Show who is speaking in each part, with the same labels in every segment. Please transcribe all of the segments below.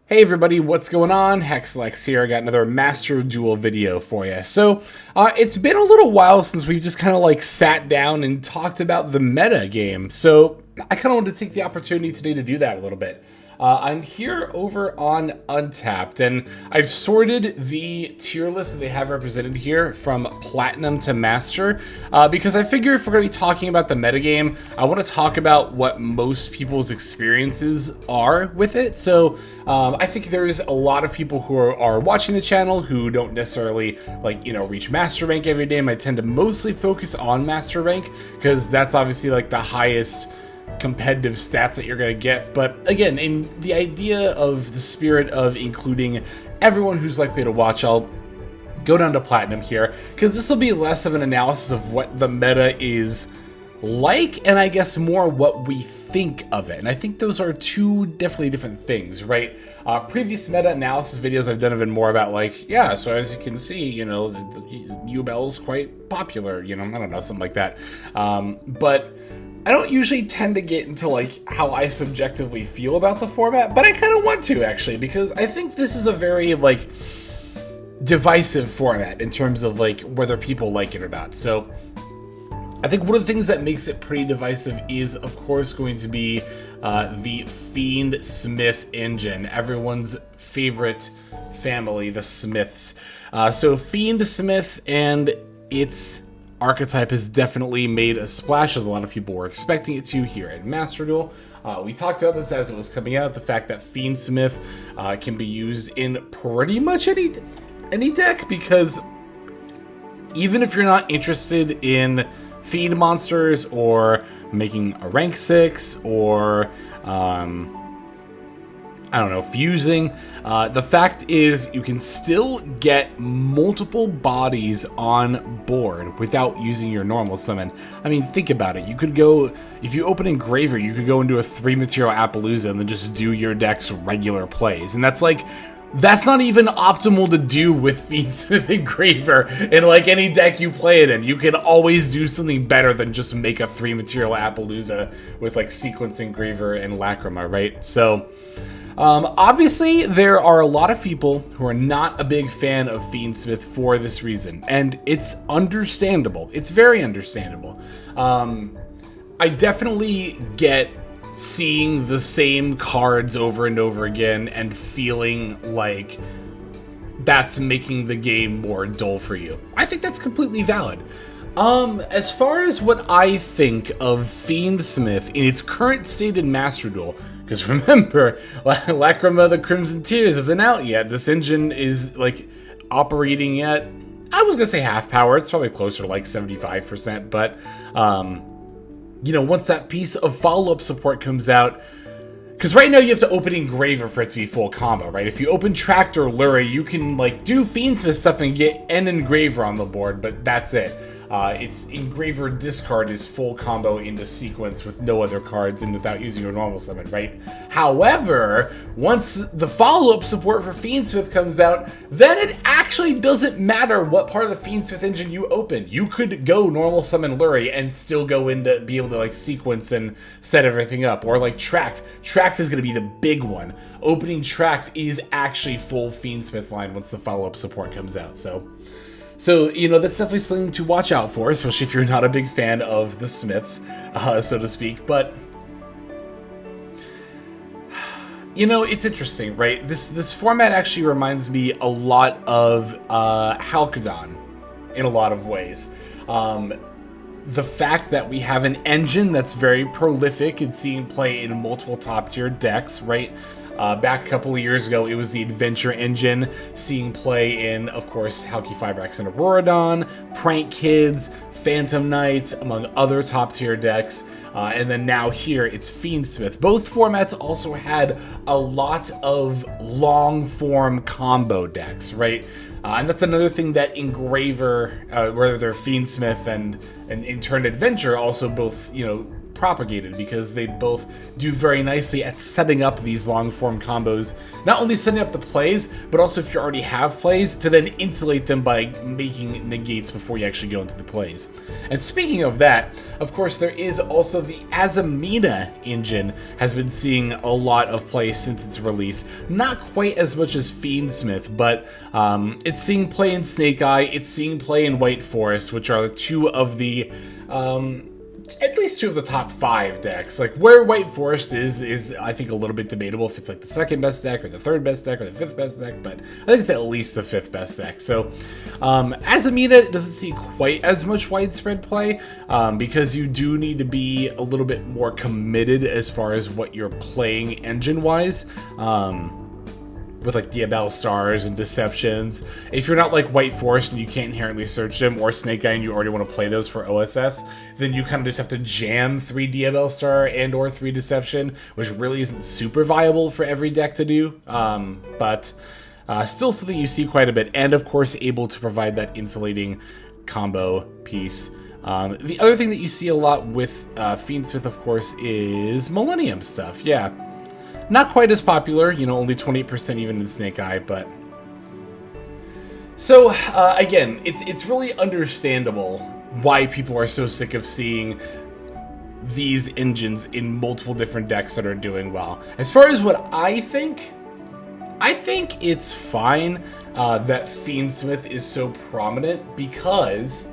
Speaker 1: Hey everybody, what's going on? Hexlex here. I got another Master Duel video for you. So, it's been a little while since we've just kind of like sat down and talked about the meta game. So, I kind of wanted to take the opportunity today to do that a little bit. I'm here over on Untapped, and I've sorted the tier list that they have represented here from Platinum to Master, because I figure if we're going to be talking about the metagame, I want to talk about what most people's experiences are with it. So I think there's a lot of people who are watching the channel who don't necessarily reach Master Rank every day. I tend to mostly focus on Master Rank because that's obviously like the highest competitive stats that you're going to get. But again, in the idea of the spirit of including everyone who's likely to watch, I'll go down to Platinum here because this will be less of an analysis of what the meta is like and I guess more what we think of it. And I think those are two definitely different things, right? Previous meta analysis videos I've done have been more about so as you can see, the UEL is quite popular, I don't know, something like that. But I don't usually tend to get into how I subjectively feel about the format, but I kind of want to actually, because I think this is a very divisive format in terms of whether people like it or not. So I think one of the things that makes it pretty divisive is, of course, going to be the Fiendsmith engine, everyone's favorite family, the Smiths. So Fiendsmith and its archetype has definitely made a splash, as a lot of people were expecting it to here at Master Duel. We talked about this as it was coming out, the fact that Fiendsmith can be used in pretty much any deck, because even if you're not interested in Fiend monsters or making a rank 6 or fusing. The fact is you can still get multiple bodies on board without using your normal summon. I mean, think about it. You could go, if you open Engraver, you could go into a 3-material Appaloosa and then just do your deck's regular plays. And that's not even optimal to do with Fiendsmith Engraver in any deck you play it in. You can always do something better than just make a 3-material Appaloosa with Sequence Engraver and Lacrima, right? So obviously, there are a lot of people who are not a big fan of Fiendsmith for this reason, and it's understandable. It's very understandable. I definitely get seeing the same cards over and over again and feeling like that's making the game more dull for you. I think that's completely valid. As far as what I think of Fiendsmith in its current state in Master Duel, because remember, Lacrima the Crimson Tears isn't out yet. This engine is operating at, I was gonna say half power. It's probably closer to 75%, but once that piece of follow-up support comes out, because right now you have to open Engraver for it to be full combo, right? If you open Tractor or Lurie, you can do Fiendsmith stuff and get an Engraver on the board, but that's it. Its Engraver discard is full combo into Sequence with no other cards and without using your normal summon, right? However, once the follow-up support for Fiendsmith comes out, then it actually doesn't matter what part of the Fiendsmith engine you open. You could go normal summon Lurie and still go into be able to Sequence and set everything up. Or Tract. Tract is going to be the big one. Opening Tract is actually full Fiendsmith line once the follow-up support comes out. So that's definitely something to watch out for, especially if you're not a big fan of the Smiths, so to speak. But it's interesting, right? This format actually reminds me a lot of Halcyon in a lot of ways. The fact that we have an engine that's very prolific and seeing play in multiple top-tier decks, right? Back a couple of years ago, it was the Adventure engine, seeing play in, of course, Halki Fibrax and Auroradon, Prank Kids, Phantom Knights, among other top-tier decks. And then now here, it's Fiendsmith. Both formats also had a lot of long-form combo decks, right? And that's another thing that Engraver, whether they're Fiendsmith and in turn Adventure, also both, propagated, because they both do very nicely at setting up these long form combos. Not only setting up the plays, but also if you already have plays, to then insulate them by making negates before you actually go into the plays. And speaking of that, of course, there is also the Azamina engine has been seeing a lot of play since its release. Not quite as much as Fiendsmith, but it's seeing play in Snake Eye, it's seeing play in White Forest, which are two of the at least two of the top 5 decks. Like, where White Forest is I think a little bit debatable if it's like the second best deck or the third best deck or the fifth best deck, but I think it's at least the 5th best deck. So Azamina doesn't see quite as much widespread play because you do need to be a little bit more committed as far as what you're playing engine wise. With like Diabell Stars and Deceptions. If you're not like White Forest and you can't inherently search them, or Snake Eye and you already want to play those for OSS, then you kind of just have to jam 3 Diabell Star and or 3 Deception, which really isn't super viable for every deck to do, but still something you see quite a bit, and of course able to provide that insulating combo piece. The other thing that you see a lot with Fiendsmith, of course, is Millennium stuff. Yeah. Not quite as popular, you know, only 20% even in Snake Eye, but... So, again, it's really understandable why people are so sick of seeing these engines in multiple different decks that are doing well. As far as what I think it's fine that Fiendsmith is so prominent because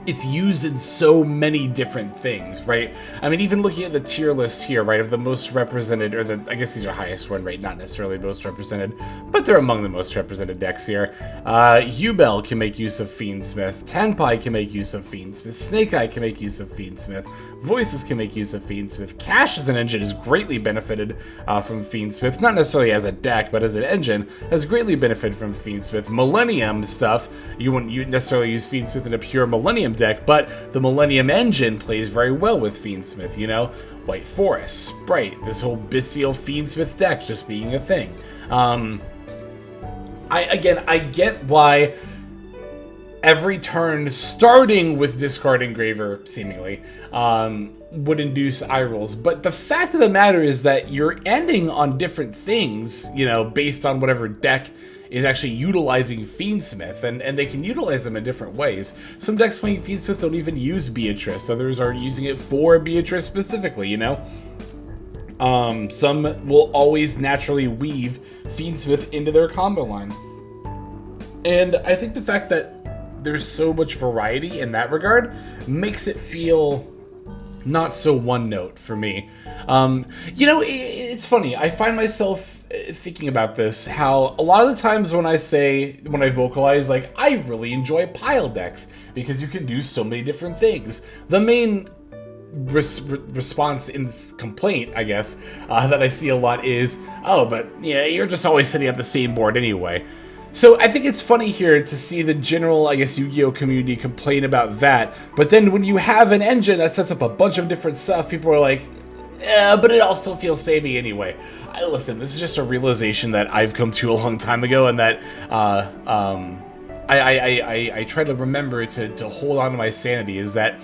Speaker 1: it's used in so many different things, right? I mean, even looking at the tier list here, right, of the most represented, or I guess these are highest one, right? Not necessarily most represented, but they're among the most represented decks here. Ubel can make use of Fiendsmith, Tenpai can make use of Fiendsmith, Snake Eye can make use of Fiendsmith, Voices can make use of Fiendsmith, Cash as an engine has greatly benefited from Fiendsmith, not necessarily as a deck, but as an engine, has greatly benefited from Fiendsmith. Millennium stuff, you wouldn't necessarily use Fiendsmith in a pure Millennium deck, but the Millennium engine plays very well with Fiendsmith, you know? White Forest, Sprite, this whole Bestial Fiendsmith deck just being a thing. I get why every turn, starting with Discard Engraver, seemingly, would induce eye rolls, but the fact of the matter is that you're ending on different things, you know, based on whatever deck is actually utilizing Fiendsmith, and they can utilize them in different ways. Some decks playing Fiendsmith don't even use Beatrice, others are using it for Beatrice specifically, you know? Some will always naturally weave Fiendsmith into their combo line. And I think the fact that there's so much variety in that regard makes it feel not so one note for me. You know, it's funny, I find myself thinking about this, how a lot of the times when I vocalize, like, I really enjoy pile decks because you can do so many different things. The main response in complaint, I guess, that I see a lot is, oh, but yeah, you're just always setting up the same board anyway. So I think it's funny here to see the general, I guess, Yu-Gi-Oh community complain about that, but then when you have an engine that sets up a bunch of different stuff, people are like, yeah, but it all still feels samey anyway. Listen, this is just a realization that I've come to a long time ago, and that I try to remember to hold on to my sanity, is that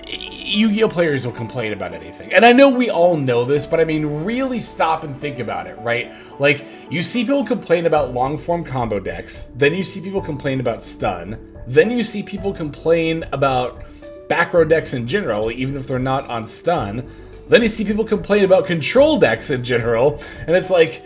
Speaker 1: Yu-Gi-Oh players will complain about anything. And I know we all know this, but I mean, really stop and think about it, right? Like, you see people complain about long-form combo decks, then you see people complain about stun, then you see people complain about back row decks in general, even if they're not on stun, then you see people complain about control decks in general, and it's like,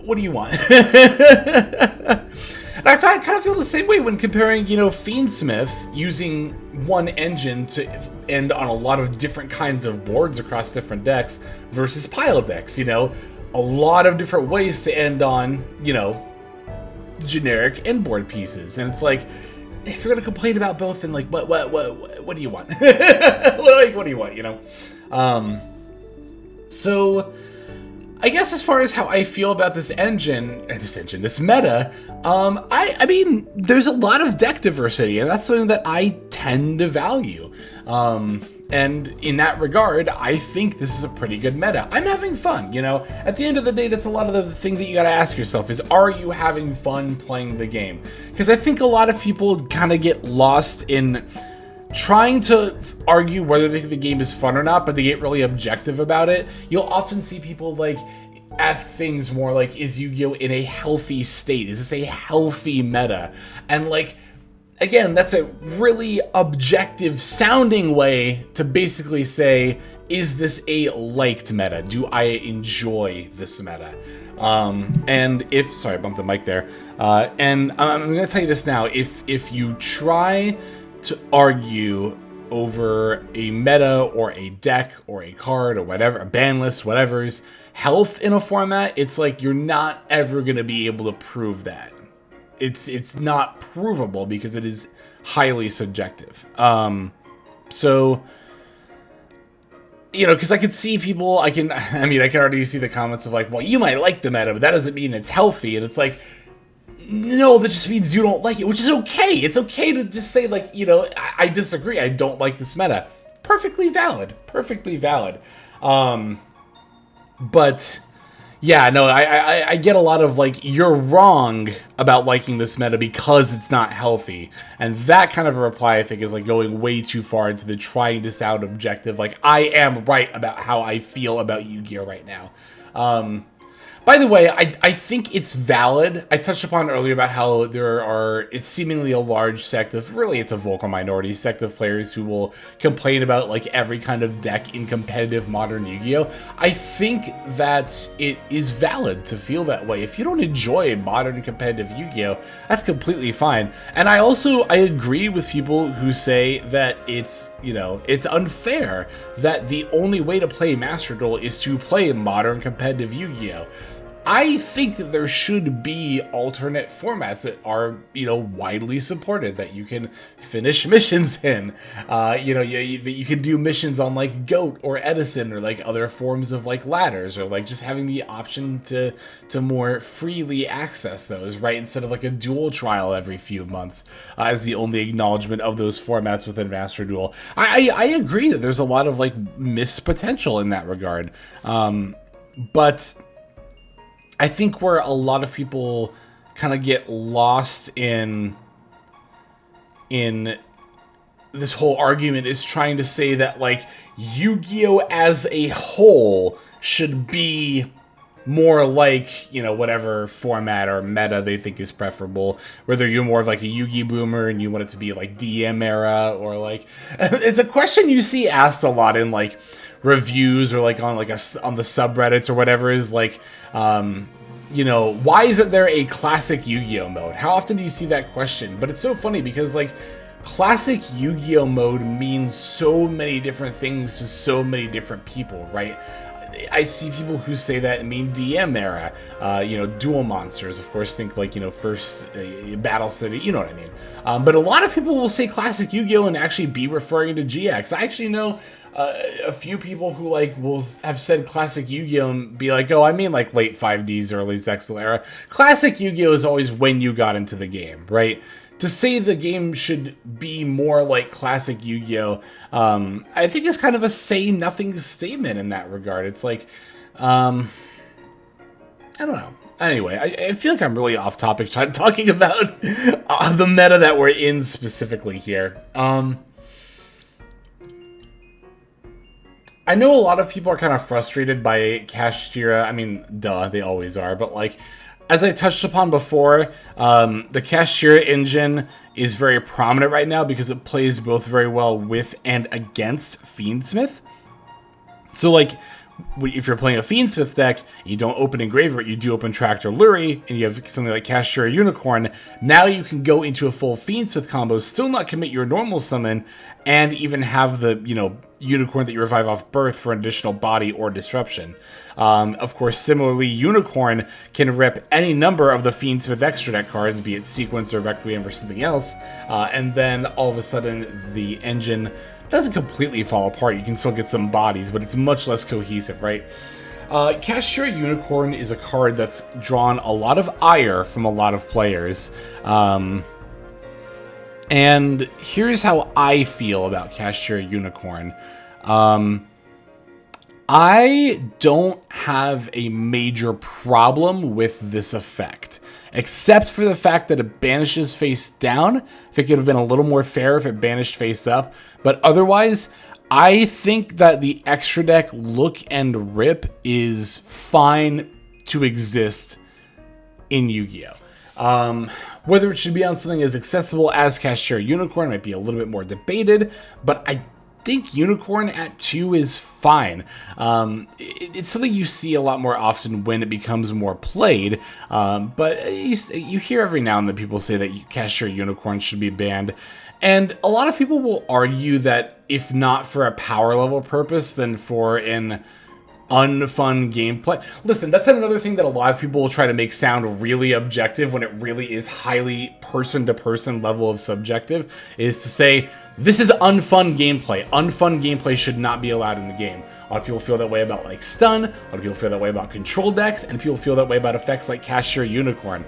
Speaker 1: what do you want? And I kind of feel the same way when comparing, you know, Fiendsmith using one engine to end on a lot of different kinds of boards across different decks versus pile decks, you know, a lot of different ways to end on, you know, generic end board pieces. And it's like, if you're gonna complain about both, then like, what do you want? Like, what do you want, you know? So I guess as far as how I feel about this meta, I mean, there's a lot of deck diversity, and that's something that I tend to value. And in that regard, I think this is a pretty good meta. I'm having fun, you know? At the end of the day, that's a lot of the thing that you gotta ask yourself is, are you having fun playing the game? Because I think a lot of people kind of get lost in trying to argue whether they think the game is fun or not, but they get really objective about it, you'll often see people like ask things more like, is Yu-Gi-Oh in a healthy state? Is this a healthy meta? And like, again, that's a really objective sounding way to basically say, is this a liked meta? Do I enjoy this meta? And if, sorry, I bumped the mic there. And I'm going to tell you this now. If you try to argue over a meta or a deck or a card or whatever, a ban list, whatever's health in a format, it's like you're not ever going to be able to prove that. It's not provable because it is highly subjective. So, you know, because I could see people, I can already see the comments of like, well, you might like the meta, but that doesn't mean it's healthy. And it's like, no, that just means you don't like it, which is okay. It's okay to just say like, you know, I disagree. I don't like this meta. Perfectly valid. Perfectly valid. But yeah, no, I get a lot of like, you're wrong about liking this meta because it's not healthy. And that kind of a reply, I think, is like going way too far into the trying to sound objective. Like, I am right about how I feel about Yu-Gi-Oh right now. By the way, I think it's valid. I touched upon earlier about how it's seemingly a large sect of, really it's a vocal minority sect of players who will complain about like every kind of deck in competitive modern Yu-Gi-Oh! I think that it is valid to feel that way. If you don't enjoy modern competitive Yu-Gi-Oh! That's completely fine. And I agree with people who say that it's, you know, it's unfair that the only way to play Master Duel is to play modern competitive Yu-Gi-Oh! I think that there should be alternate formats that are, you know, widely supported, that you can finish missions in. You know, you can do missions on like Goat or Edison or like other forms of like ladders, or like just having the option to more freely access those, right? Instead of like a duel trial every few months as the only acknowledgement of those formats within Master Duel. I agree that there's a lot of like missed potential in that regard. But I think where a lot of people kind of get lost in this whole argument is trying to say that like Yu-Gi-Oh! As a whole should be more like, you know, whatever format or meta they think is preferable. Whether you're more of like a Yu-Gi boomer and you want it to be like DM era, or like, it's a question you see asked a lot in like reviews or like on the subreddits or whatever, is like, you know, why isn't there a classic Yu-Gi-Oh mode? How often do you see that question? But it's so funny because like classic Yu-Gi-Oh mode means so many different things to so many different people, right? I see people who say that mean DM era, you know, dual monsters, of course, think like, you know, first Battle City, you know what I mean. But a lot of people will say classic Yu-Gi-Oh and actually be referring to GX. I actually know a few people who like will have said classic Yu-Gi-Oh and be like, oh, I mean like late 5Ds, early Zexal era. Classic Yu-Gi-Oh is always when you got into the game, right? To say the game should be more like classic Yu-Gi-Oh, I think is kind of a say-nothing statement in that regard. It's like, I don't know. Anyway, I feel like I'm really off topic talking about the meta that we're in specifically here. I know a lot of people are kind of frustrated by Kashtira. I mean, duh, they always are. But like, as I touched upon before, the Kashtira engine is very prominent right now because it plays both very well with and against Fiendsmith. So like, if you're playing a Fiendsmith deck, you don't open Engraver, you do open Tractor Luri, and you have something like Kashtira Unicorn, now you can go into a full Fiendsmith combo, still not commit your normal summon, and even have the, you know, Unicorn that you revive off birth for an additional body or disruption. Of course, similarly, Unicorn can rip any number of the Fiendsmith extra deck cards, be it Sequence or Requiem or something else, and then all of a sudden the engine doesn't completely fall apart. You can still get some bodies, but it's much less cohesive, right? Kashtira Unicorn is a card that's drawn a lot of ire from a lot of players. And here's how I feel about Kashtira Unicorn. I don't have a major problem with this effect. except for the fact that it banishes face down. I think it would have been a little more fair if it banished face up, but otherwise, I think that the extra deck look and rip is fine to exist in Yu-Gi-Oh! Whether it should be on something as accessible as Kashtira Unicorn might be a little bit more debated, but I think Unicorn at 2 is fine. It's something you see a lot more often when it becomes more played, but you hear every now and then people say that Kashtira Unicorn should be banned, and a lot of people will argue that if not for a power level purpose, then for an unfun gameplay. Listen, that's another thing that a lot of people will try to make sound really objective when it really is highly person-to-person level of subjective, is to say, this is unfun gameplay. Unfun gameplay should not be allowed in the game. A lot of people feel that way about, like, stun, a lot of people feel that way about control decks, and people feel that way about effects like Kashtira Unicorn.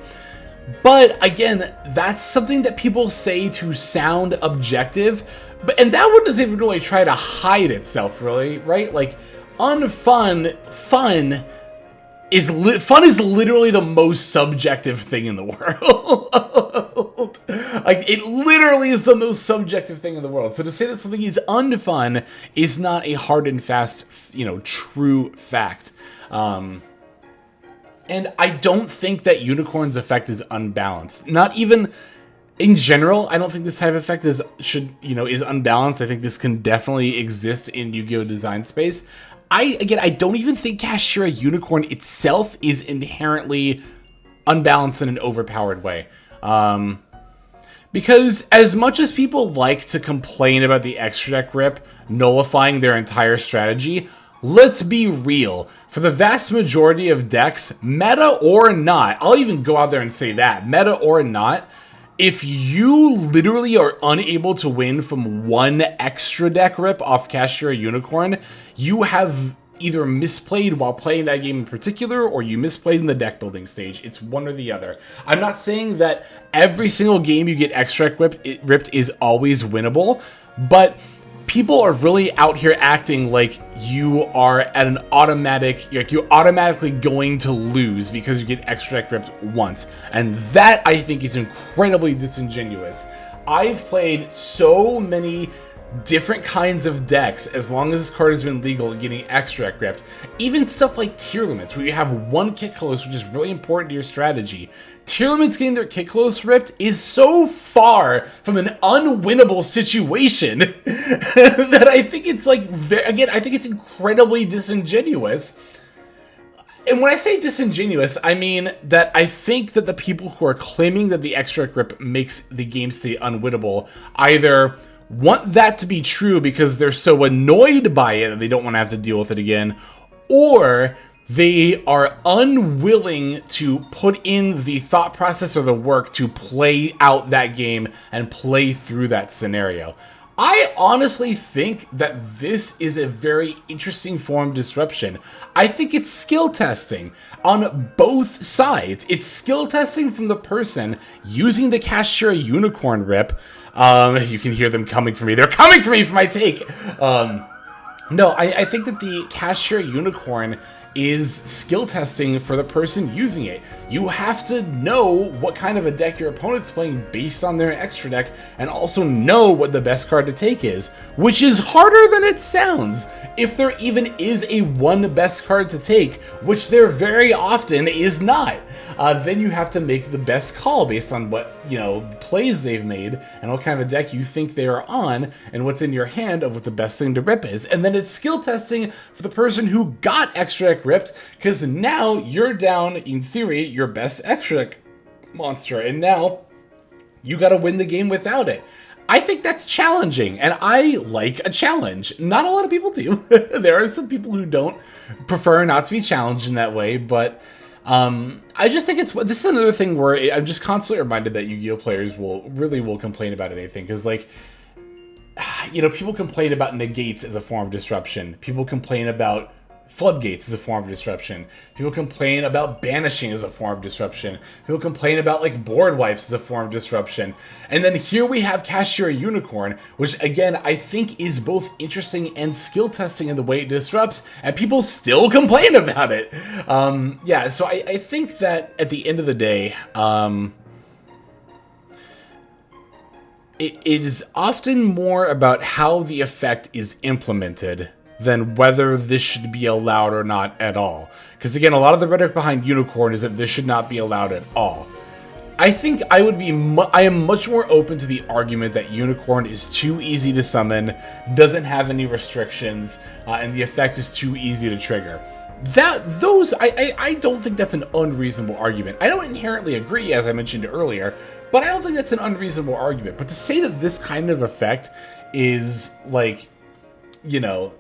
Speaker 1: But, again, that's something that people say to sound objective, and that one doesn't even really try to hide itself, really, right? Like, fun is literally the most subjective thing in the world. Like, it literally is the most subjective thing in the world. So to say that something is unfun is not a hard and fast, true fact. And I don't think that Unicorn's effect is unbalanced. Not even in general. I don't think this type of effect is unbalanced. I think this can definitely exist in Yu-Gi-Oh! Design space. I don't even think Kashtira Unicorn itself is inherently unbalanced in an overpowered way. Because as much as people like to complain about the extra deck rip nullifying their entire strategy, let's be real. For the vast majority of decks, meta or not, I'll even go out there and say that, meta or not, if you literally are unable to win from one extra deck rip off Kashtira Unicorn, you have either misplayed while playing that game in particular, or you misplayed in the deck building stage. It's one or the other. I'm not saying that every single game you get extra deck ripped is always winnable, but people are really out here acting like you are at an automatic, like you're automatically going to lose because you get extra deck ripped once. And that, I think, is incredibly disingenuous. I've played so many different kinds of decks as long as this card has been legal getting extra deck ripped. Even stuff like tier limits, where you have one kick close, which is really important to your strategy. Tier limits getting their kick close ripped is so far from an unwinnable situation that I think it's like, I think it's incredibly disingenuous. And when I say disingenuous, I mean that I think that the people who are claiming that the extra deck rip makes the game state unwinnable either want that to be true because they're so annoyed by it that they don't want to have to deal with it again, or they are unwilling to put in the thought process or the work to play out that game and play through that scenario. I honestly think that this is a very interesting form of disruption. I think it's skill testing on both sides. It's skill testing from the person using the Kashtira Unicorn rip. You can hear them coming for me. They're coming for me for my take. No, I think that the Kashtira Unicorn is skill testing for the person using it. You have to know what kind of a deck your opponent's playing based on their extra deck, and also know what the best card to take is, which is harder than it sounds. If there even is a one best card to take, which there very often is not, then you have to make the best call based on what, plays they've made, and what kind of a deck you think they are on, and what's in your hand of what the best thing to rip is. And then it's skill testing for the person who got extra deck ripped, because now you're down, in theory, your best extra deck monster, and now you gotta win the game without it. I think that's challenging, and I like a challenge. Not a lot of people do. There are some people who don't prefer not to be challenged in that way, but I just think this is another thing where I'm just constantly reminded that Yu-Gi-Oh! Players will complain about anything, because people complain about negates as a form of disruption. People complain about floodgates as a form of disruption. People complain about banishing as a form of disruption. People complain about like board wipes as a form of disruption. And then here we have Kashtira Unicorn, which again I think is both interesting and skill testing in the way it disrupts, and people still complain about it. Yeah, so I think that at the end of the day, it is often more about how the effect is implemented than whether this should be allowed or not at all. Because again, a lot of the rhetoric behind Unicorn is that this should not be allowed at all. I think I am much more open to the argument that Unicorn is too easy to summon, doesn't have any restrictions, and the effect is too easy to trigger. I don't think that's an unreasonable argument. I don't inherently agree, as I mentioned earlier, but I don't think that's an unreasonable argument. But to say that this kind of effect is, like, you know,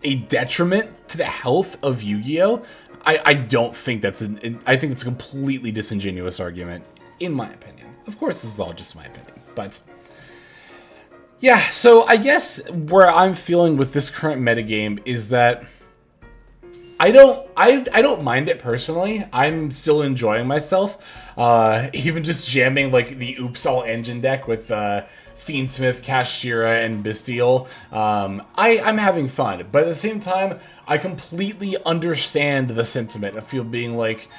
Speaker 1: a detriment to the health of Yu-Gi-Oh! I don't think that's I think it's a completely disingenuous argument, in my opinion. Of course, this is all just my opinion, but yeah, so I guess where I'm feeling with this current metagame is that I don't mind it personally. I'm still enjoying myself. Even just jamming like the Oops All Engine deck with Fiendsmith, Kashtira, and Bestial. I'm having fun, but at the same time, I completely understand the sentiment of people being like,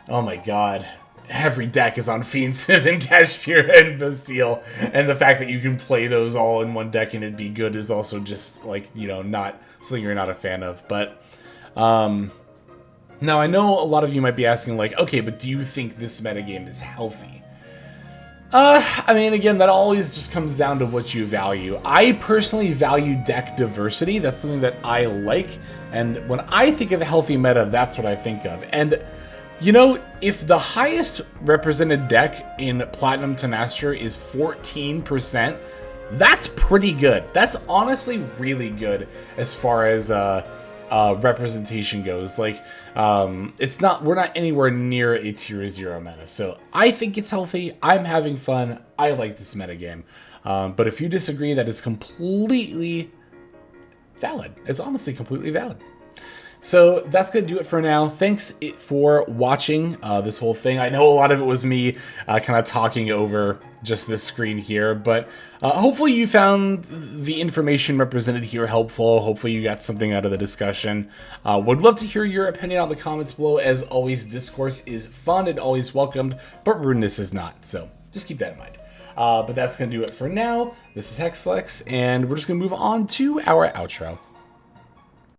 Speaker 1: "Oh my god, every deck is on Fiendsmith and Kashtira and Bestial," and the fact that you can play those all in one deck and it'd be good is also just like, you know, not something you're not a fan of, but. Now I know a lot of you might be asking like, okay, but do you think this metagame is healthy? I mean, again, that always just comes down to what you value. I personally value deck diversity. That's something that I like. And when I think of a healthy meta, that's what I think of. And, you know, if the highest represented deck in Platinum Tenastra is 14%, that's pretty good. That's honestly really good as far as, representation goes. Like, we're not anywhere near a tier 0 meta, so I think it's healthy. I'm having fun. I like this metagame. But if you disagree, that is completely valid. It's honestly completely valid. So that's going to do it for now. Thanks for watching this whole thing. I know a lot of it was me kind of talking over just this screen here, but hopefully you found the information represented here helpful. Hopefully you got something out of the discussion. Would love to hear your opinion on the comments below. As always, discourse is fun and always welcomed, but rudeness is not. So just keep that in mind. But that's going to do it for now. This is Hexlex, and we're just going to move on to our outro.